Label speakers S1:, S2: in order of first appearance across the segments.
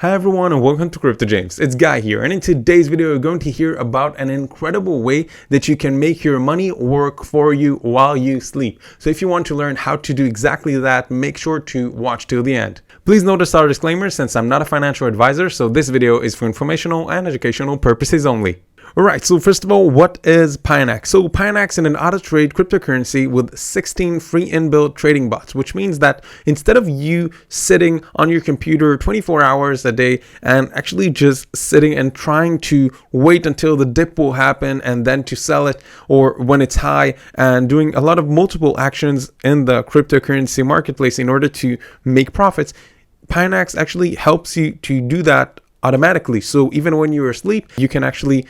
S1: Hi everyone and welcome to Crypto James. It's Guy here, and in today's video you're going to hear about an incredible way that you can make your money work for you while you sleep. So if you want to learn how to do exactly that, make sure to watch till the end. Please notice our disclaimer since I'm not a financial advisor, so this video is for informational and educational purposes only. Alright, so first of all, what is Pionex? So Pionex is an auto-trade cryptocurrency with 16 free inbuilt trading bots, which means that instead of you sitting on your computer 24 hours a day and actually just sitting and trying to wait until the dip will happen and then to sell it, or when it's high, and doing a lot of multiple actions in the cryptocurrency marketplace in order to make profits, Pionex actually helps you to do that automatically. So even when you're asleep, you can actually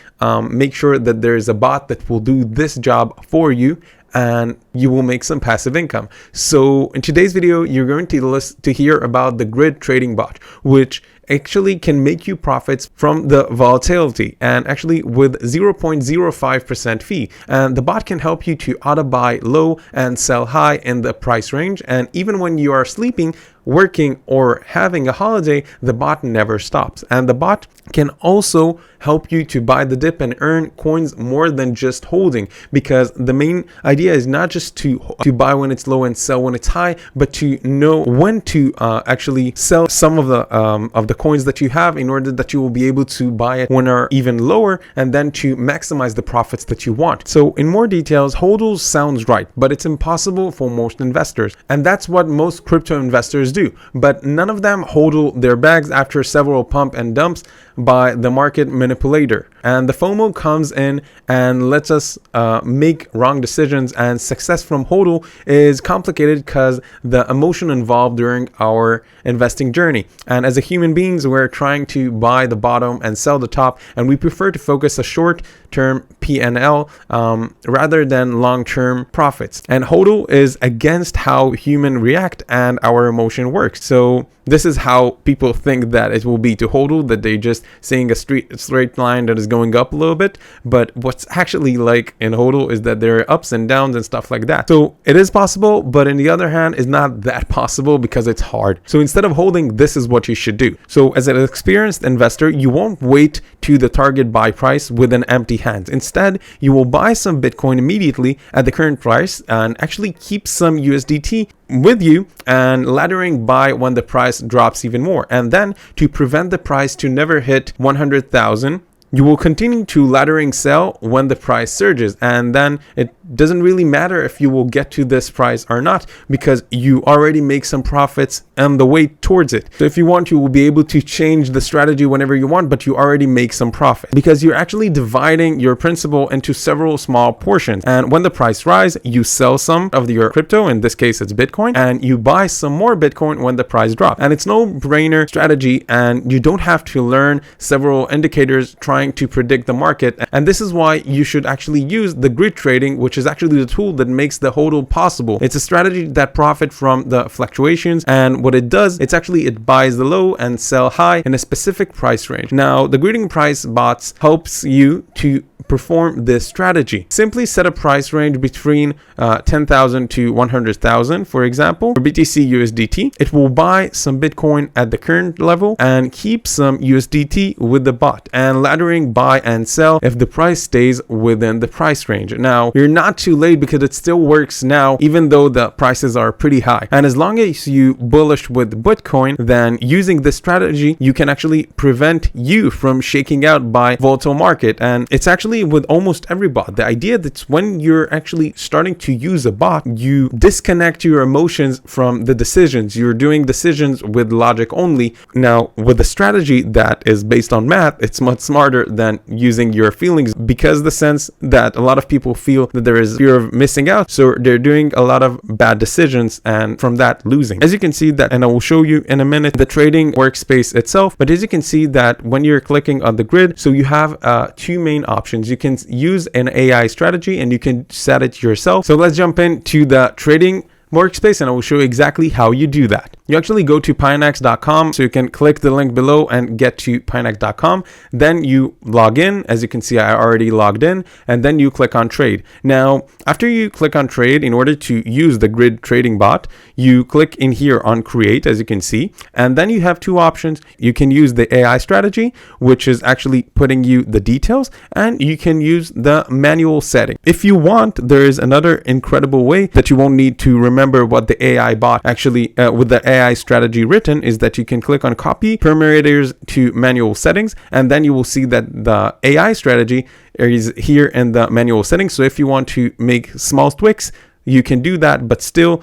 S1: make sure that there is a bot that will do this job for you, and you will make some passive income. So in today's video, you're going to hear about the grid trading bot, which actually can make you profits from the volatility and actually with 0.05% fee. And the bot can help you to auto buy low and sell high in the price range. And even when you are sleeping, working, or having a holiday, the bot never stops. And the bot can also help you to buy the dip and earn coins more than just holding, because the main idea is not just to buy when it's low and sell when it's high, but to know when to actually sell some of the coins that you have in order that you will be able to buy it when are even lower, and then to maximize the profits that you want. So in more details, hodl sounds right, but it's impossible for most investors, and that's what most crypto investors do. But none of them hodl their bags after several pump and dumps by the market manipulator. And the FOMO comes in and lets us make wrong decisions, and success from hodl is complicated because the emotion involved during our investing journey. And as a human beings, we're trying to buy the bottom and sell the top, and we prefer to focus a short-term P&L rather than long-term profits. And hodl is against how human react and our emotion works. So this is how people think that it will be to hodl, that they just seeing a straight line that is going up a little bit. But what's actually like in hodl is that there are ups and downs and stuff like that. So it is possible, but on the other hand, it's not that possible because it's hard. So instead of holding, this is what you should do. So as an experienced investor, you won't wait to the target buy price with an empty hand. Instead, you will buy some Bitcoin immediately at the current price and actually keep some USDT with you and laddering buy when the price drops even more. And then to prevent the price to never hit 100,000, you will continue to laddering sell when the price surges, and then it doesn't really matter if you will get to this price or not, because you already make some profits on the way towards it. So if you want, you will be able to change the strategy whenever you want, but you already make some profit because you're actually dividing your principal into several small portions. And when the price rise, you sell some of your crypto, in this case it's Bitcoin, and you buy some more Bitcoin when the price drops. And it's no brainer strategy, and you don't have to learn several indicators trying to predict the market. And this is why you should actually use the grid trading, which is actually the tool that makes the hodl possible. It's a strategy that profit from the fluctuations, and what it does, it buys the low and sell high in a specific price range. Now the grading price bots helps you to perform this strategy. Simply set a price range between 10,000 to 100,000, for example, for BTC USDT. It will buy some Bitcoin at the current level and keep some USDT with the bot, and laddering buy and sell if the price stays within the price range. Now you're not too late because it still works now, even though the prices are pretty high. And as long as you bullish with Bitcoin, then using this strategy, you can actually prevent you from shaking out by volatile market. And it's actually with almost every bot. The idea that's when you're actually starting to use a bot, you disconnect your emotions from the decisions. You're doing decisions with logic only. Now, with a strategy that is based on math, it's much smarter than using your feelings, because the sense that a lot of people feel that there is fear of missing out. So they're doing a lot of bad decisions, and from that losing. As you can see that, and I will show you in a minute, the trading workspace itself. But as you can see that when you're clicking on the grid, so you have two main options. You can use an AI strategy and you can set it yourself. So let's jump into the trading workspace and I will show you exactly how you do that. you actually go to Pionex.com. So you can click the link below and get to Pionex.com. Then you log in. As you can see, I already logged in, and then you click on trade. Now, after you click on trade, in order to use the grid trading bot, you click in here on create, as you can see, and then you have two options. You can use the AI strategy, which is actually putting you the details, and you can use the manual setting. If you want, there is another incredible way that you won't need to remember what the AI bot actually with the AI strategy written, is that you can click on copy parameters to manual settings, and then you will see that the AI strategy is here in the manual settings. So if you want to make small tweaks, you can do that, but still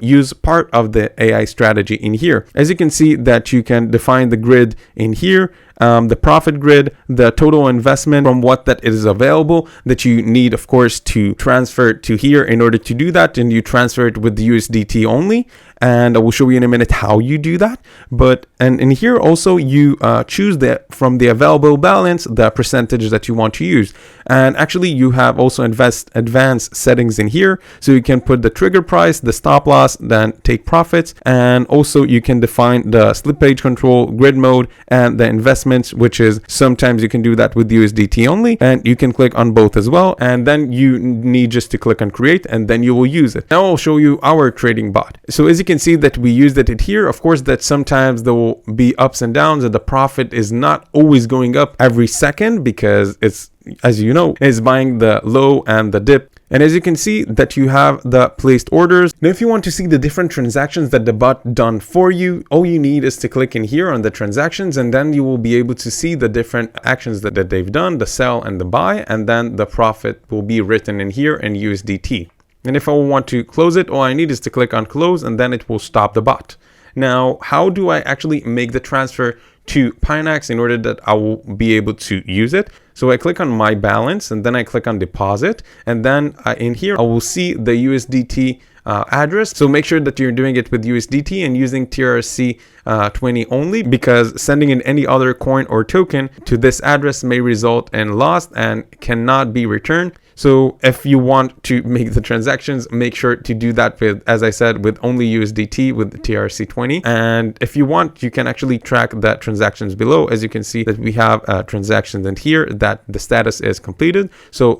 S1: use part of the AI strategy in here. As you can see that you can define the grid in here, the profit grid, the total investment from what that is available that you need, of course, to transfer to here. In order to do that, and you transfer it with the USDT only, and I will show you in a minute how you do that. But and in here also you choose from the available balance the percentage that you want to use. And actually you have also advanced settings in here, so you can put the trigger price, the stop loss, then take profits, and also you can define the slippage control, grid mode, and the investments, which is sometimes you can do that with USDT only, and you can click on both as well. And then you need just to click on create, and then you will use it. Now I'll show you our trading bot. So as you can see that we used it here. Of course, that sometimes there will be ups and downs, and the profit is not always going up every second, because it's, as you know, is buying the low and the dip. And as you can see that you have the placed orders. Now, if you want to see the different transactions that the bot done for you, all you need is to click in here on the transactions, and then you will be able to see the different actions that they've done, the sell and the buy, and then the profit will be written in here in USDT. And if I want to close it, all I need is to click on close, and then it will stop the bot. Now, how do I actually make the transfer to Pionex in order that I will be able to use it? So I click on my balance, and then I click on deposit, and then in here I will see the USDT address. So make sure that you're doing it with USDT and using TRC20 only, because sending in any other coin or token to this address may result in loss and cannot be returned. So if you want to make the transactions, make sure to do that with, as I said, with only USDT with TRC20. And if you want, you can actually track the transactions below. As you can see that we have transactions in here that the status is completed. So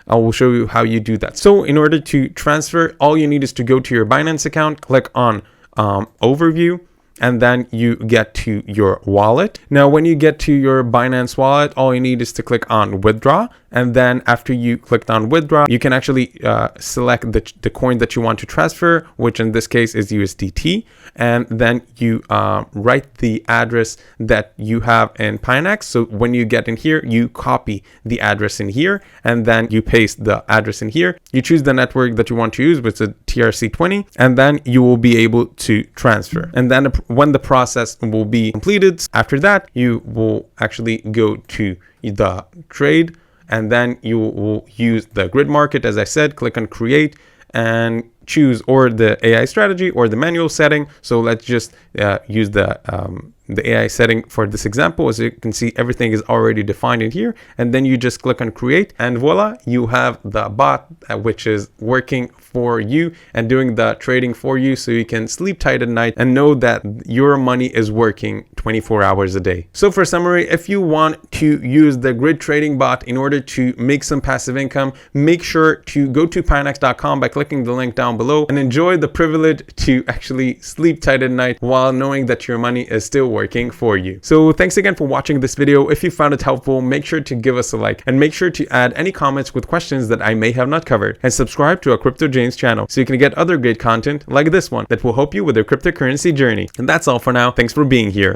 S1: I will show you how you do that. So in order to transfer, all you need is to go to your Binance account, click on overview, and then you get to your wallet. Now, when you get to your Binance wallet, all you need is to click on withdraw. And then after you clicked on withdraw, you can actually select the coin that you want to transfer, which in this case is USDT. And then you write the address that you have in Pionex. So when you get in here, you copy the address in here, and then you paste the address in here. You choose the network that you want to use, which is TRC20, and then you will be able to transfer. And then when the process will be completed, after that, you will actually go to the trade, and then you will use the grid market. As I said, click on create and choose or the AI strategy or the manual setting. So let's just use the AI setting for this example. As you can see, everything is already defined in here, and then you just click on create, and voila, you have the bot which is working for you and doing the trading for you, so you can sleep tight at night and know that your money is working 24 hours a day. So for summary, if you want to use the grid trading bot in order to make some passive income, make sure to go to Pionex.com by clicking the link down below and enjoy the privilege to actually sleep tight at night while knowing that your money is still working for you. So thanks again for watching this video. If you found it helpful, make sure to give us a like, and make sure to add any comments with questions that I may have not covered, and subscribe to our Crypto James channel so you can get other great content like this one that will help you with your cryptocurrency journey. And that's all for now. Thanks for being here.